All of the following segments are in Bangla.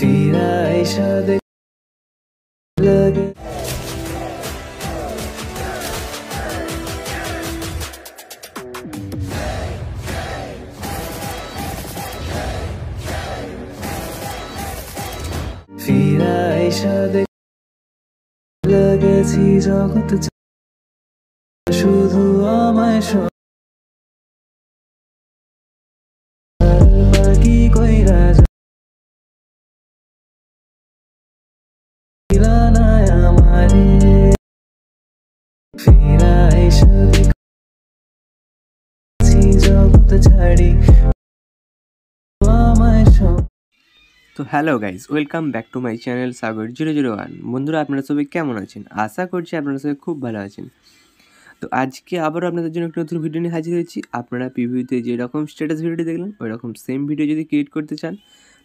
फिर ऐसा देख लगे फिर ऐसा देख लगেছি জগৎ শুধু আমায় বাকি কইরা দিলানায় আমারে फिर ऐसा দেখেছি জগৎ ছাড়ি আমায় তো hello guys, welcome back to my channel Sagar 001। বন্ধুরা, আপনারা সবাই কেমন আছেন? আশা করছি আপনারা সবাই খুব ভালো আছেন। তো আজকে আবারও আপনাদের জন্য একটা নতুন ভিডিও নিয়ে হাজির হয়েছি। আপনারা প্রিভিউতে যেরকম স্ট্যাটাস ভিডিওটি দেখলেন ওই রকম সেম ভিডিও যদি ক্রিয়েট করতে চান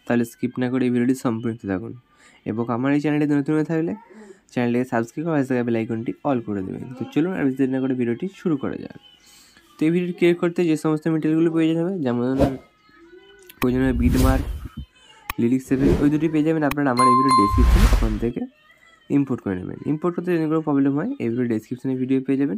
তাহলে স্কিপ না করে এই ভিডিওটি সম্পূর্ণ থাকুন, এবং আমার এই চ্যানেলটি নতুন হয়ে থাকলে চ্যানেলটিকে সাবস্ক্রাইব করে পাশে থাকা বেল আইকনটি অল করে দেবেন। তো চলুন আর বেশি দেরি না করে ভিডিওটি শুরু করা যাক। তো এই ভিডিওটি ক্রিয়েট করতে যে সমস্ত মেটেরিয়ালগুলো প্রয়োজন হবে, যেমন প্রয়োজন হবে বিট মার্ক, লিরিক্স সেভেন, ওই দুটি পেয়ে যাবেন আপনারা আমার এই ভিডিও ডেসক্রিপশনে, ওখান থেকে ইম্পোর্ট করে নেবেন। ইম্পোর্ট করতে যদি কোনো প্রবলেম হয় এই ভিডিও ডেসক্রিপশনে ভিডিও পেয়ে যাবেন,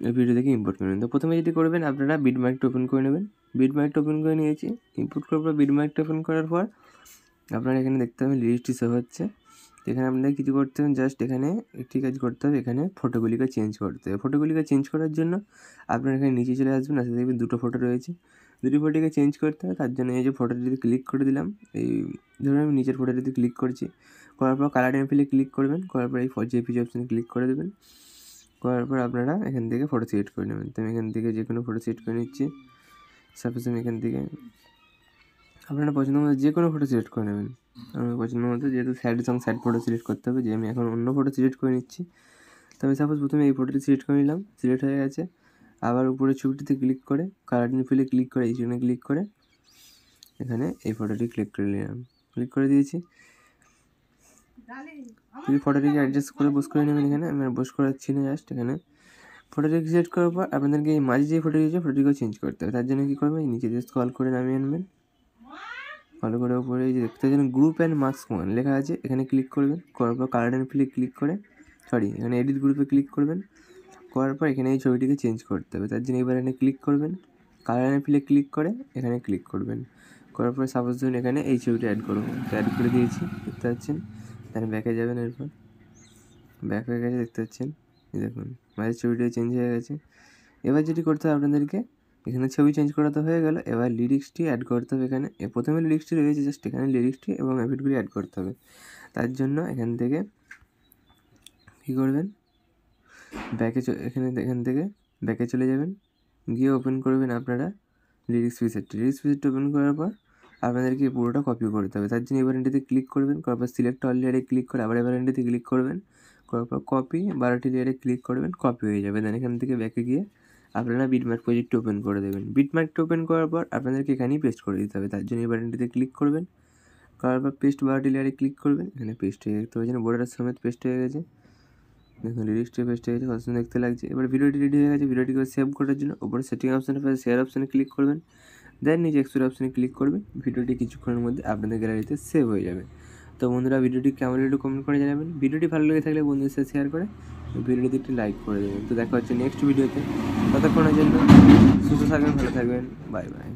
এই ভিডিও থেকে ইম্পোর্ট করে নেবেন। তো প্রথমে যেটি করবেন, আপনারা বিট মার্কটা ওপেন করে নেবেন। বিট মার্কটা ওপেন করে নিয়েছি। ইম্পোর্ট করার পর বিট মার্কটা ওপেন করার পর আপনারা এখানে দেখতে পাবেন লিরিক্সটি শো হচ্ছে। এখানে আপনাদের কিছু করতে হবে, জাস্ট এখানে একটি কাজ করতে হবে, এখানে ফটোগুলিকে চেঞ্জ করতে হবে। ফটোগুলিকে চেঞ্জ করার জন্য আপনারা এখানে নিচে চলে আসবেন, আসলে দেখবেন দুটো ফটো রয়েছে, দুটি ফটোকে চেঞ্জ করতে হবে। তার জন্য এই যে ফটোটিতে ক্লিক করে দিলাম, এই ধরুন আমি নিচের ফটোটিতে ক্লিক করছি, করার পর কালার এন্ড ফিলে ক্লিক করবেন, করার পর এই জেপিজি অপশানে ক্লিক করে দেবেন। করার পর আপনারা এখান থেকে ফটো সিলেক্ট করে নেবেন। তো আমি এখান থেকে যে কোনো ফটো সিলেক্ট করে নিচ্ছি। সাপোজ আমি এখান থেকে আপনারা পছন্দ মতো যে কোনো ফটো সিলেক্ট করে নেবেন। আমার পছন্দ মতো, যেহেতু sad song sad photo select করতে হবে, যে আমি এখন অন্য ফটো সিলেক্ট করে নিচ্ছি। তো আমি সাপোজ প্রথমে এই ফটোটি সিলেক্ট করে নিলাম, সিলেক্ট হয়ে গেছে। আবার উপরের ছবিটিতে ক্লিক করে কালার এন্ড ফিলে ক্লিক করে এইখানে ক্লিক করে এখানে এই ফটোটি ক্লিক করে নিলাম, ক্লিক করে দিয়েছি। তুই ফটোটিকে অ্যাডজাস্ট করে বস করে নেবেন। এখানে আমি আর বস করাচ্ছি না, জাস্ট এখানে ফটোটিকে সিলেক্ট করার পর আপনাদেরকে এই মাঝে যে ফটো দিয়েছে ফটোটিকেও চেঞ্জ করতে হবে। তার জন্য কী করবেন, নিচে দিয়ে স্ক্রল করে নামিয়ে আনবেন। ভালো করে উপরে এই যে দেখতে পাচ্ছেন গ্রুপ অ্যান্ড মার্কস ওয়ান লেখা আছে, এখানে ক্লিক করবেন। করার পর কালার অ্যান্ড ফিলে ক্লিক করে এখানে এডিট গ্রুপে ক্লিক করবেন। করার পর এখানে এই ছবিটিকে চেঞ্জ করতে হবে, তার জন্য এবার এখানে ক্লিক করবেন, কালার অ্যান্ড ফিলে ক্লিক করে এখানে ক্লিক করবেন। করার পর সাপোজ ধরুন এখানে এই ছবিটা অ্যাড করবো, অ্যাড করে দিয়েছি দেখতে পাচ্ছেন। তাহলে ব্যাকে যাবেন, এরপর ব্যাক হয়ে গেছে দেখতে পাচ্ছেন, এই দেখুন মাঝের ছবিটা চেঞ্জ হয়ে গেছে। এবার যেটি করতে হবে আপনাদেরকে, এখানে ছবি চেঞ্জ করা তো হয়ে গেল, এবার লিরিক্সটি অ্যাড করতে হবে। এখানে প্রথমে লিরিক্সটি রয়েছে, জাস্ট এখানে লিরিক্সটি এবং এফেক্টগুলি অ্যাড করতে হবে। তার জন্য এখান থেকে কী করবেন, এখান থেকে ব্যাকে চলে যাবেন, গিয়ে ওপেন করবেন আপনারা লিরিক্স প্রিসেটটি ওপেন করার পর আপনাদেরকে পুরোটা কপি করতে হবে। তার জন্য এবার এন্টিতে ক্লিক করবেন, করার পর সিলেক্ট অল লেয়ারে ক্লিক করে আবার এবার এন্টিতে ক্লিক করবেন, করার পর কপি 12টি লেয়ারে ক্লিক করবেন, কপি হয়ে যাবে। দেন এখান থেকে ব্যাকে গিয়ে আপনারা বিটমার্ক প্রজেক্টটি ওপেন করে দেবেন। বিটমার্কটি ওপেন করার পর আপনাদেরকে এখানেই পেস্ট করে দিতে হবে। তার জন্য এবার এন্টিতে ক্লিক করবেন, করার পর পেস্ট 12টি লেয়ারে ক্লিক করবেন, এখানে পেস্ট হয়ে দেখতে পাচ্ছেন বর্ডার সমেত পেস্ট হয়ে গেছে। দেখুন লিরিক্সটি পেস্ট হয়ে গেছে, কত সুন্দর দেখতে লাগছে। এবার ভিডিওটি রেডি হয়ে গেছে। ভিডিওটিকে সেভ করার জন্য উপরে সেটিং অপশানে পাশে শেয়ার অপশানে ক্লিক করবেন, দেন নিচে এক্সপোর্ট অপশানে ক্লিক করবেন। ভিডিওটি কিছুক্ষণের মধ্যে আপনাদের গ্যালারিতে সেভ হয়ে যাবে। তো বন্ধুরা, ভিডিওটি কেমন একটু কমেন্ট করে জানাবেন। ভিডিওটি ভালো লেগে থাকলে বন্ধুদের সাথে শেয়ার করে ভিডিওটি একটি লাইক করে দেবেন। তো দেখা হচ্ছে নেক্সট ভিডিওতে। ততক্ষণের জন্য সুস্থ থাকবেন, ভালো থাকবেন, বাই বাই।